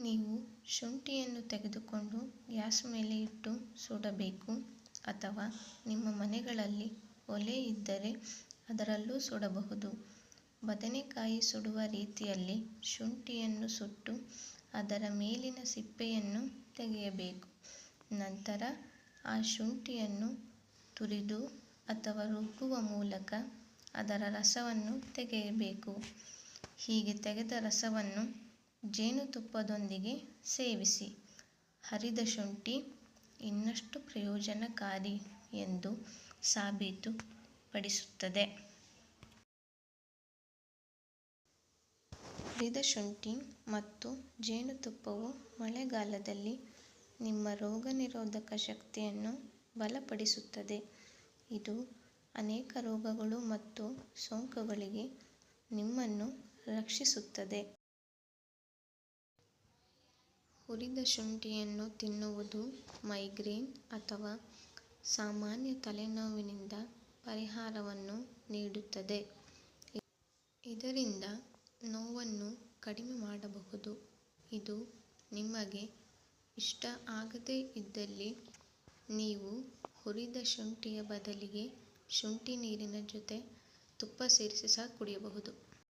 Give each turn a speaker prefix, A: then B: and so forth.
A: ನೀವು ಶುಂಠಿಯನ್ನು ತೆಗೆದುಕೊಂಡು ಗ್ಯಾಸ್ ಮೇಲೆ ಇಟ್ಟು ಸುಡಬೇಕು, ಅಥವಾ ನಿಮ್ಮ ಮನೆಗಳಲ್ಲಿ ಒಲೆ ಇದ್ದರೆ ಅದರಲ್ಲೂ ಸುಡಬಹುದು. ಬದನೆಕಾಯಿ ಸುಡುವ ರೀತಿಯಲ್ಲಿ ಶುಂಠಿಯನ್ನು ಸುಟ್ಟು ಅದರ ಮೇಲಿನ ಸಿಪ್ಪೆಯನ್ನು ತೆಗೆಯಬೇಕು. ನಂತರ ಆ ಶುಂಠಿಯನ್ನು ತುರಿದು ಅಥವಾ ರುಬ್ಬುವ ಮೂಲಕ ಅದರ ರಸವನ್ನು ತೆಗೆಯಬೇಕು. ಹೀಗೆ ತೆಗೆದ ರಸವನ್ನು ಜೇನುತುಪ್ಪದೊಂದಿಗೆ ಸೇವಿಸಿ. ಹರಿದ ಶುಂಠಿ ಇನ್ನಷ್ಟು ಪ್ರಯೋಜನಕಾರಿ ಎಂದು ಸಾಬೀತುಪಡಿಸುತ್ತದೆ. ಹರಿದ ಶುಂಠಿ ಮತ್ತು ಜೇನುತುಪ್ಪವು ಮಳೆಗಾಲದಲ್ಲಿ ನಿಮ್ಮ ರೋಗನಿರೋಧಕ ಶಕ್ತಿಯನ್ನು ಬಲಪಡಿಸುತ್ತದೆ. ಇದು ಅನೇಕ ರೋಗಗಳು ಮತ್ತು ಸೋಂಕುಗಳಿಗೆ ನಿಮ್ಮನ್ನು ರಕ್ಷಿಸುತ್ತದೆ. ಹುರಿದ ಶುಂಠಿಯನ್ನು ತಿನ್ನುವುದು ಮೈಗ್ರೇನ್ ಅಥವಾ ಸಾಮಾನ್ಯ ತಲೆನೋವಿನಿಂದ ಪರಿಹಾರವನ್ನು ನೀಡುತ್ತದೆ. ಇದರಿಂದ ನೋವನ್ನು ಕಡಿಮೆ ಮಾಡಬಹುದು. ಇದು ನಿಮಗೆ ಇಷ್ಟ ಆಗದೇ ಇದ್ದಲ್ಲಿ ನೀವು ಹುರಿದ ಶುಂಠಿಯ ಬದಲಿಗೆ ಶುಂಠಿ ನೀರಿನ ಜೊತೆ ತುಪ್ಪ ಸೇರಿಸಿ ಸಹ ಕುಡಿಯಬಹುದು.